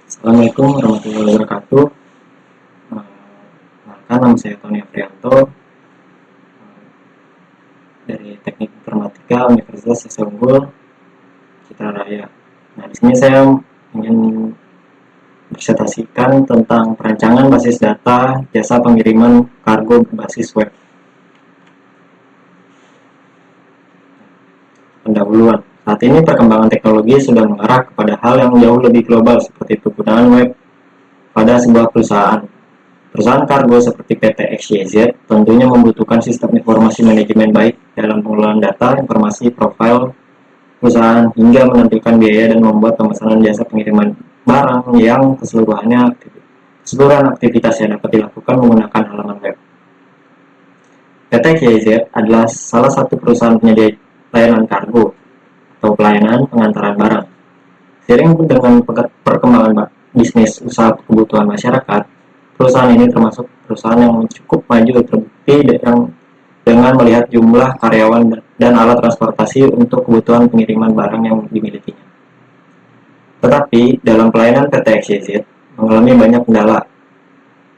Assalamualaikum warahmatullahi wabarakatuh. Nama saya Tony Aprianto dari Teknik Informatika Universitas Sisa Unggul, Citra Raya. Nah, di sini saya ingin presentasikan tentang perancangan basis data jasa pengiriman kargo berbasis web. Pendahuluan. Saat ini perkembangan teknologi sudah mengarah kepada hal yang jauh lebih global seperti penggunaan web pada sebuah perusahaan. Perusahaan kargo seperti PT XYZ tentunya membutuhkan sistem informasi manajemen baik dalam pengelolaan data, informasi, profil perusahaan, hingga menentukan biaya dan membuat pemesanan jasa pengiriman barang yang keseluruhan aktivitasnya dapat dilakukan menggunakan halaman web. PT XYZ adalah salah satu perusahaan penyedia layanan kargo atau pelayanan pengantaran barang. Seiring dengan perkembangan bisnis usaha kebutuhan masyarakat, perusahaan ini termasuk perusahaan yang cukup maju terbukti dengan melihat jumlah karyawan dan alat transportasi untuk kebutuhan pengiriman barang yang dimilikinya. Tetapi dalam pelayanan PT XYZ mengalami banyak kendala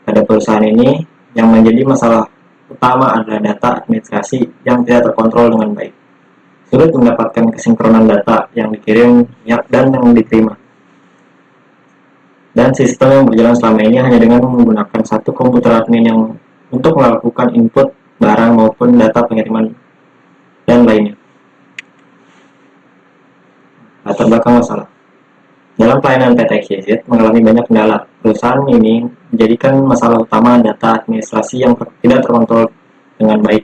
pada perusahaan ini. Yang menjadi masalah utama adalah data administrasi yang tidak terkontrol dengan baik. Sulit mendapatkan kesinkronan data yang dikirim dan yang diterima. Dan sistem yang berjalan selama ini hanya dengan menggunakan satu komputer admin yang untuk melakukan input barang maupun data pengiriman dan lainnya. Latar belakang masalah. Dalam pelayanan PT XYZ mengalami banyak kendala. Perusahaan ini menjadikan masalah utama data administrasi yang tidak terkontrol dengan baik.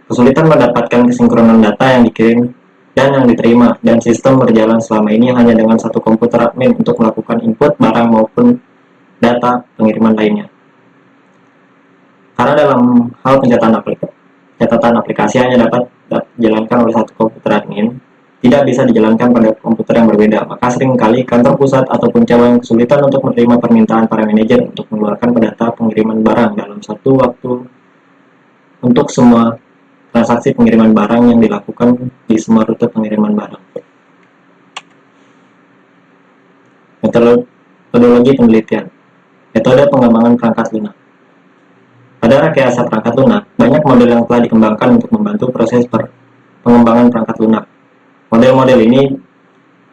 Kesulitan mendapatkan kesinkronan data yang dikirim dan yang diterima, dan sistem berjalan selama ini hanya dengan satu komputer admin untuk melakukan input barang maupun data pengiriman lainnya. Karena dalam hal catatan aplikasi hanya dapat dijalankan oleh satu komputer admin, tidak bisa dijalankan pada komputer yang berbeda, maka seringkali kantor pusat ataupun cabang kesulitan untuk menerima permintaan para manajer untuk mengeluarkan data pengiriman barang dalam satu waktu untuk semua transaksi pengiriman barang yang dilakukan di semua rute pengiriman barang. Metodologi penelitian. Metode pengembangan perangkat lunak. Pada rekayasa perangkat lunak, banyak model yang telah dikembangkan untuk membantu proses pengembangan perangkat lunak. Model-model ini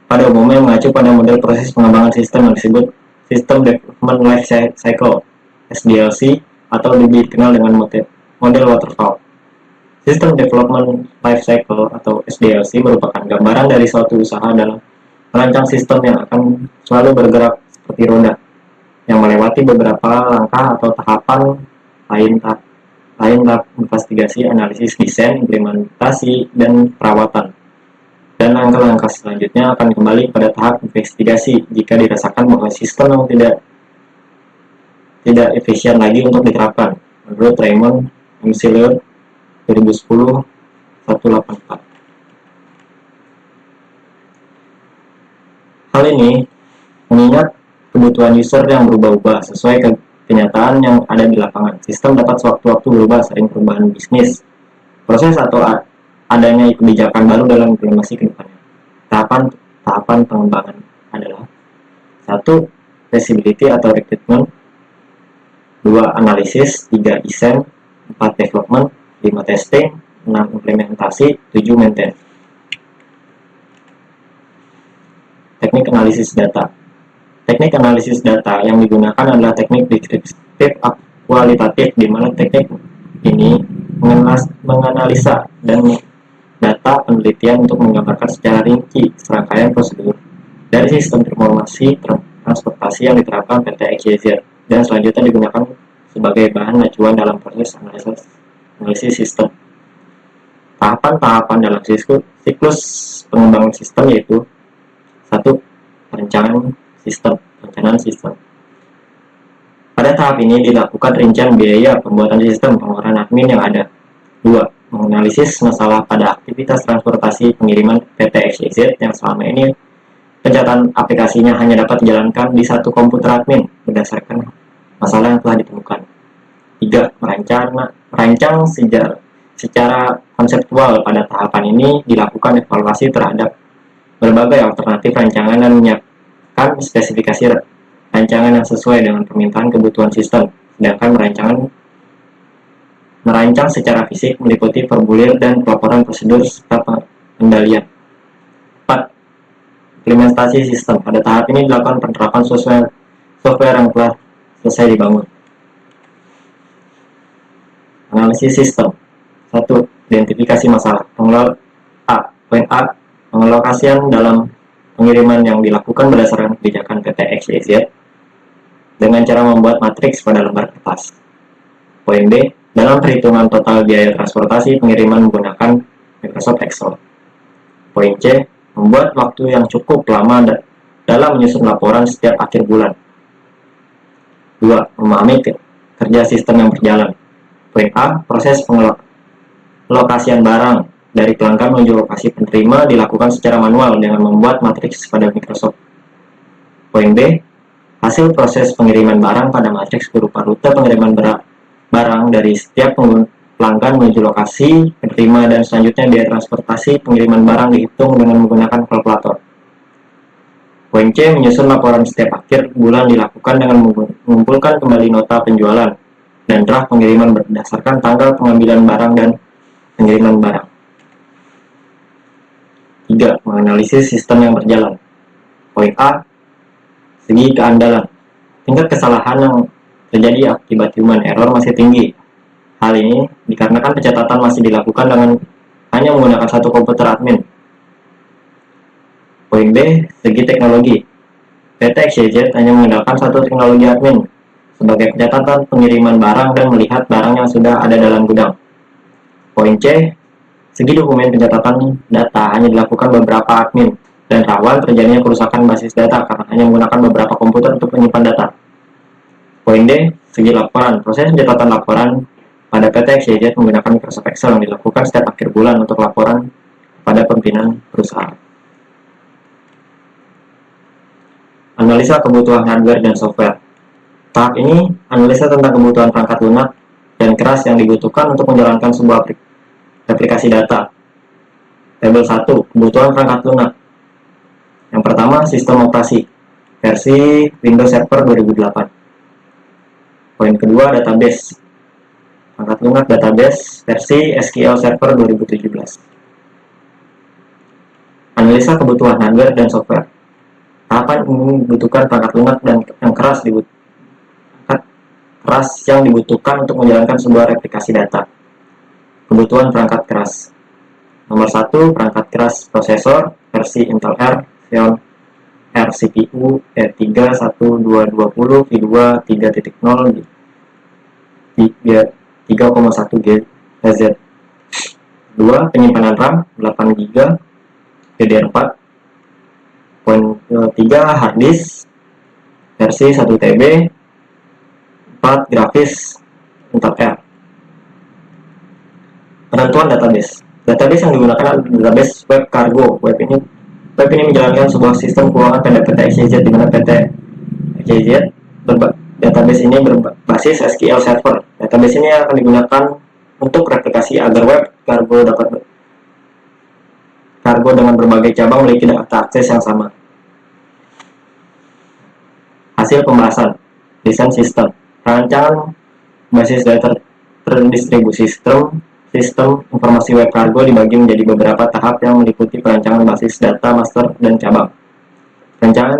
pada umumnya mengacu pada model proses pengembangan sistem yang disebut System Development Life Cycle (SDLC) atau lebih dikenal dengan model waterfall. System Development Life Cycle atau SDLC merupakan gambaran dari suatu usaha dalam merancang sistem yang akan selalu bergerak seperti roda, yang melewati beberapa langkah atau tahapan lain tahap investigasi, analisis, desain, implementasi, dan perawatan. Dan langkah-langkah selanjutnya akan kembali pada tahap investigasi jika dirasakan bahwa sistem yang tidak efisien lagi untuk diterapkan, menurut Raymond McClure 2010 184. Hal ini mengingat kebutuhan user yang berubah-ubah sesuai kenyataan yang ada di lapangan. Sistem dapat sewaktu-waktu berubah sering perubahan bisnis, proses atau adanya kebijakan baru dalam implementasi ke depannya. Tahapan pengembangan adalah 1. Feasibility atau recruitment, 2. Analisis, 3. Design, 4. Development, 5. Testing, 6. Implementasi, 7. Maintain. Teknik analisis data. Teknik analisis data yang digunakan adalah teknik deskriptif kualitatif, di mana teknik ini menganalisa dan data penelitian untuk menggambarkan secara rinci serangkaian prosedur dari sistem informasi transportasi yang diterapkan PT XYZ dan selanjutnya digunakan sebagai bahan acuan dalam proses analisis sistem. Tahapan-tahapan dalam siklus pengembangan sistem yaitu 1. Perencanaan sistem. Pada tahap ini dilakukan rincian biaya pembuatan sistem pengeluaran admin yang ada. 2. Menganalisis masalah pada aktivitas transportasi pengiriman PT XYZ yang selama ini pencatatan aplikasinya hanya dapat dijalankan di satu komputer admin berdasarkan masalah yang telah ditemukan. 3. Merancang secara konseptual. Pada tahapan ini dilakukan evaluasi terhadap berbagai alternatif rancangan dan menyiapkan menggunakan spesifikasi rancangan yang sesuai dengan permintaan kebutuhan sistem, sedangkan merancang secara fisik meliputi formulir dan pelaporan prosedur serta pengendalian. 4. Implementasi sistem. Pada tahap ini dilakukan penerapan software yang telah selesai dibangun. Analisis sistem. 1. Identifikasi masalah. Poin A. Pengalokasian dalam pengiriman yang dilakukan berdasarkan kebijakan PT XYZ dengan cara membuat matriks pada lembar kertas. Poin B. Dalam perhitungan total biaya transportasi pengiriman menggunakan Microsoft Excel. Poin C. Membuat waktu yang cukup lama dalam menyusun laporan setiap akhir bulan. 2. Memahami kerja sistem yang berjalan. Poin A. Proses pengalokasian barang dari pelanggan menuju lokasi penerima dilakukan secara manual dengan membuat matriks pada Microsoft. Poin B. Hasil proses pengiriman barang pada matriks berupa rute pengiriman barang dari setiap pelanggan menuju lokasi penerima dan selanjutnya biaya transportasi pengiriman barang dihitung dengan menggunakan kalkulator. Poin C. Menyusun laporan setiap akhir bulan dilakukan dengan mengumpulkan kembali nota penjualan dan draft pengiriman berdasarkan tanggal pengambilan barang dan pengiriman barang. 3. Menganalisis sistem yang berjalan. Poin A. Segi keandalan. Tingkat kesalahan yang terjadi akibat human error masih tinggi. Hal ini dikarenakan pencatatan masih dilakukan dengan hanya menggunakan satu komputer admin. Poin B. Segi teknologi. PT XYZ hanya mengandalkan satu teknologi admin sebagai pencatatan pengiriman barang dan melihat barang yang sudah ada dalam gudang. Poin C. Segi dokumen pencatatan data hanya dilakukan beberapa admin dan rawan terjadinya kerusakan basis data karena hanya menggunakan beberapa komputer untuk menyimpan data. Poin D. Segi laporan. Proses pencatatan laporan pada PT XYZ menggunakan Microsoft Excel yang dilakukan setiap akhir bulan untuk laporan pada pimpinan perusahaan. Analisa kebutuhan hardware dan software. Tahap ini analisa tentang kebutuhan perangkat lunak dan keras yang dibutuhkan untuk menjalankan sebuah aplikasi data. Tabel 1. Kebutuhan perangkat lunak. Yang pertama, sistem operasi versi Windows Server 2008. Poin kedua, database. Perangkat lunak database versi SQL Server 2017. Analisa kebutuhan hardware dan software. Tahapan ini membutuhkan perangkat lunak dan yang keras yang dibutuhkan untuk menjalankan sebuah replikasi data. Kebutuhan perangkat keras. Nomor 1, perangkat keras prosesor versi Intel Xeon R CPU E3 1220 V2 3.0 3,1 GHz. 2. Penyimpanan RAM 8 GB DDR4. Poin 3, hard disk versi 1 TB. 4. Grafis Intel R. Penentuan database. Database yang digunakan adalah database web cargo. Web ini menjalankan sebuah sistem keuangan pada PT XYZ, di mana PT XYZ database ini berbasis SQL Server. Database ini akan digunakan untuk replikasi agar web cargo dengan berbagai cabang memiliki data akses yang sama. Hasil pembahasan. Desain sistem. Rancangan basis data terdistribusi sistem informasi web cargo dibagi menjadi beberapa tahap yang meliputi perancangan basis data master dan cabang. Rancangan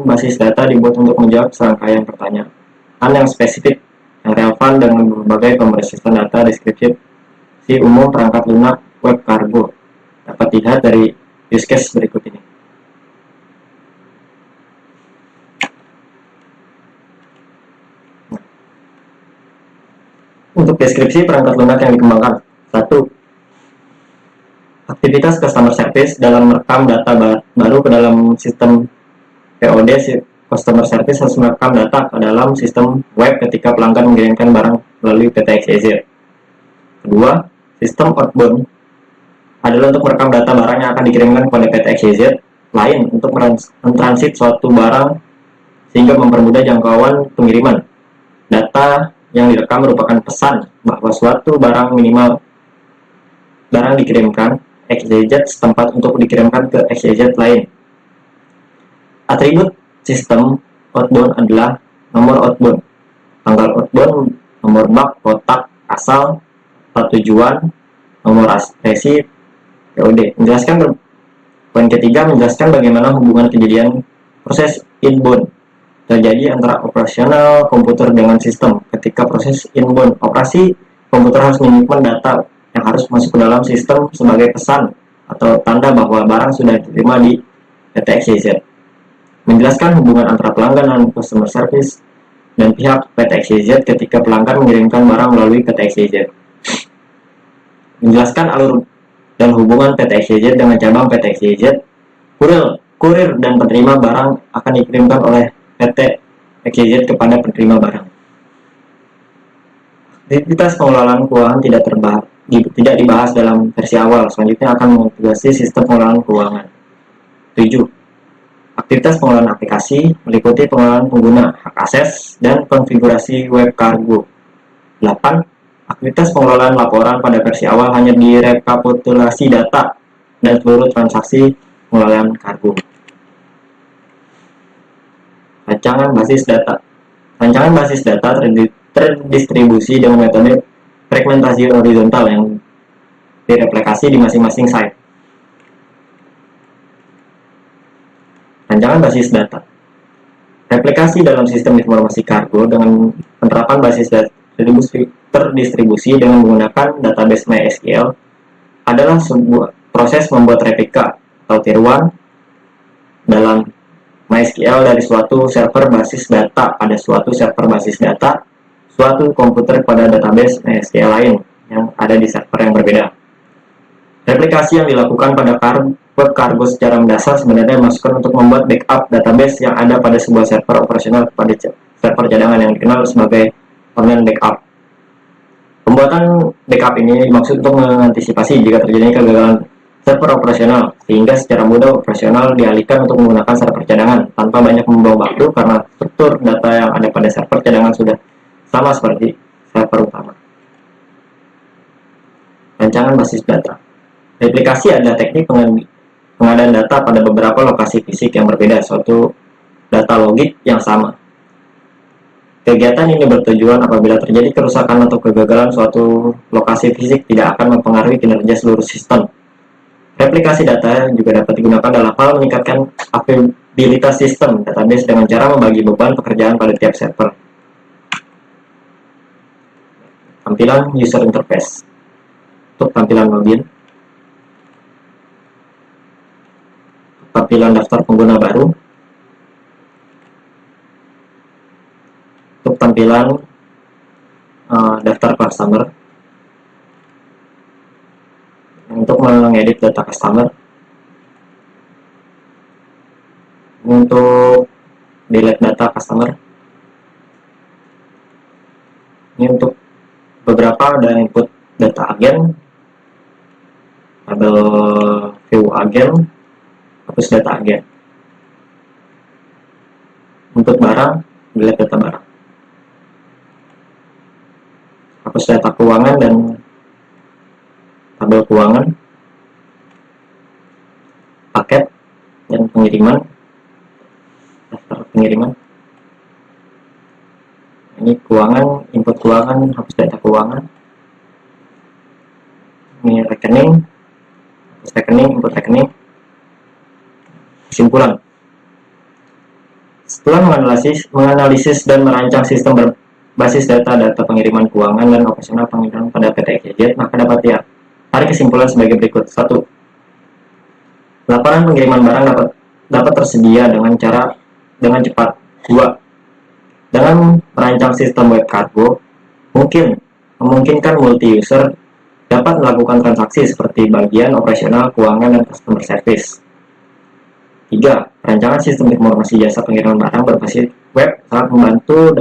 basis data dibuat untuk menjawab serangkaian pertanyaan yang spesifik yang relevan dengan berbagai pemrosesan data deskripsi umum perangkat lunak web cargo. Dapat dilihat dari use case berikut ini. Untuk deskripsi perangkat lunak yang dikembangkan. 1. Aktivitas customer service dalam merekam data baru ke dalam sistem POD. Customer service harus merekam data ke dalam sistem web ketika pelanggan mengirimkan barang melalui PT XYZ. Kedua, sistem outbound adalah untuk merekam data barang yang akan dikirimkan kepada PT XYZ lain untuk mentransit suatu barang sehingga mempermudah jangkauan pengiriman. Data yang direkam merupakan pesan bahwa suatu barang dikirimkan XYZ setempat untuk dikirimkan ke XYZ lain. Atribut sistem outbound adalah nomor outbound, tanggal outbound, nomor bak, kotak, asal, tujuan, nomor resi, POD. Poin ketiga menjelaskan bagaimana hubungan kejadian proses inbound terjadi antara operasional komputer dengan sistem. Ketika proses inbound operasi, komputer harus menyimpan data yang harus masuk ke dalam sistem sebagai pesan atau tanda bahwa barang sudah diterima di PT XYZ. Menjelaskan hubungan antara pelanggan dan customer service dan pihak PT XYZ ketika pelanggan mengirimkan barang melalui PT XYZ. Menjelaskan alur dan hubungan PT XYZ dengan cabang PT XYZ. Kurir dan penerima barang akan dikirimkan oleh PT XYZ kepada penerima barang. Aktivitas pengelolaan keuangan tidak dibahas dalam versi awal. Selanjutnya akan mengintegrasi sistem pengelolaan keuangan. 7. Aktivitas pengelolaan aplikasi meliputi pengelolaan pengguna, hak akses, dan konfigurasi web kargo. 8. Aktivitas pengelolaan laporan pada versi awal hanya direkapitulasi data dan seluruh transaksi pengelolaan kargo. Rancangan basis data. Rancangan basis data terdistribusi dengan metode fragmentasi horizontal yang direplikasi di masing-masing site. Rancangan basis data. Replikasi dalam sistem informasi kargo dengan penerapan basis data terdistribusi dengan menggunakan database MySQL adalah sebuah proses membuat replika atau tiruan dalam MySQL dari suatu server basis data pada suatu server basis data suatu komputer pada database MySQL lain yang ada di server yang berbeda. Replikasi yang dilakukan pada web kargo secara mendasar sebenarnya dimaksudkan untuk membuat backup database yang ada pada sebuah server operasional kepada server cadangan yang dikenal sebagai online backup. Pembuatan backup ini dimaksud untuk mengantisipasi jika terjadinya kegagalan server operasional, sehingga secara mudah operasional dialihkan untuk menggunakan server cadangan tanpa banyak membuang waktu karena struktur data yang ada pada server cadangan sudah sama seperti server utama. Rancangan basis data. Replikasi adalah teknik pengadaan data pada beberapa lokasi fisik yang berbeda, suatu data logik yang sama. Kegiatan ini bertujuan apabila terjadi kerusakan atau kegagalan suatu lokasi fisik tidak akan mempengaruhi kinerja seluruh sistem. Replikasi data juga dapat digunakan dalam hal meningkatkan availabilitas sistem database dengan cara membagi beban pekerjaan pada tiap server. Tampilan user interface. Untuk tampilan login, tampilan daftar pengguna baru, untuk tampilan daftar customer, untuk mengedit data customer, untuk delete data customer. Ini untuk beberapa ada input data agen, tabel view agen, hapus data agen. Untuk barang, delete data barang, hapus data keuangan dan tabel keuangan, paket dan pengiriman, daftar pengiriman. Ini keuangan, input keuangan, hapus data keuangan. Ini rekening, hapus rekening, input rekening. Kesimpulan. Setelah menganalisis dan merancang sistem berbasis data pengiriman keuangan dan operasional pengiriman pada PT XYZ, maka dapat ditarik kesimpulan sebagai berikut. 1. Laporan pengiriman barang dapat tersedia dengan cepat. 2. Dengan merancang sistem web kargo, memungkinkan multi-user dapat melakukan transaksi seperti bagian operasional, keuangan, dan customer service. 3. Rancangan sistem informasi jasa pengiriman barang berbasis web sangat membantu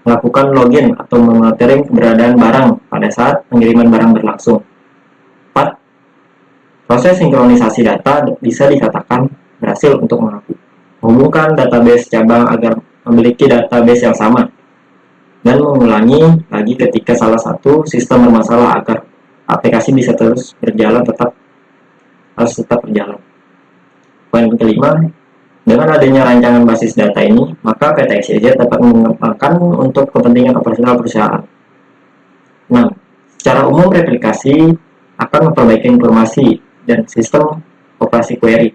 melakukan login atau memonitoring keberadaan barang pada saat pengiriman barang berlangsung. 4. Proses sinkronisasi data bisa dikatakan berhasil untuk menghubungkan database cabang agar memiliki database yang sama dan mengulangi lagi ketika salah satu sistem bermasalah agar aplikasi bisa harus tetap berjalan. Poin kelima, Dengan adanya rancangan basis data ini, maka PT XYZ dapat mengembangkan untuk kepentingan operasional perusahaan. Nah, secara umum replikasi akan memperbaiki informasi dan sistem operasi query,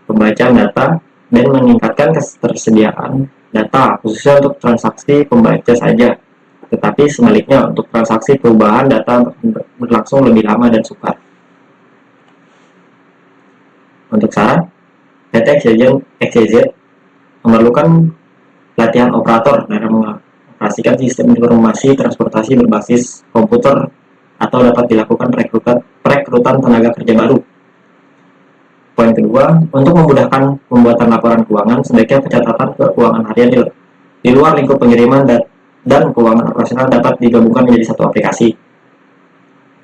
pembacaan data, dan meningkatkan ketersediaan data khususnya untuk transaksi pembaca saja. Tetapi sebaliknya untuk transaksi perubahan data berlangsung lebih lama dan sukar. Untuk saran, PT XYZ memerlukan pelatihan operator dalam mengoperasikan sistem informasi transportasi berbasis komputer atau dapat dilakukan perekrutan tenaga kerja baru. Poin kedua, untuk memudahkan pembuatan laporan keuangan, sebaiknya pencatatan keuangan harian di luar lingkup pengiriman dan keuangan operasional dapat digabungkan menjadi satu aplikasi.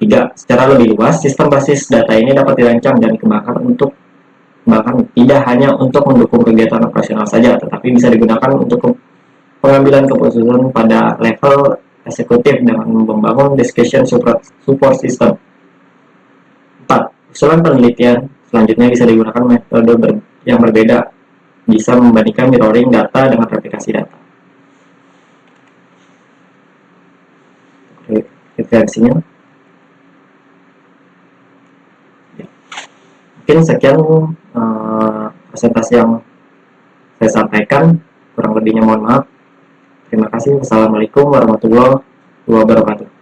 3. Secara lebih luas, sistem basis data ini dapat dirancang dan dikembangkan tidak hanya untuk mendukung kegiatan operasional saja, tetapi bisa digunakan untuk pengambilan keputusan pada level eksekutif dengan membangun discussion support system. 4. Usulan penelitian selanjutnya bisa digunakan metode yang berbeda, bisa membandingkan mirroring data dengan replikasi data. Referensinya. Mungkin sekian presentasi yang saya sampaikan, kurang lebihnya mohon maaf. Terima kasih. Wassalamualaikum warahmatullahi wabarakatuh.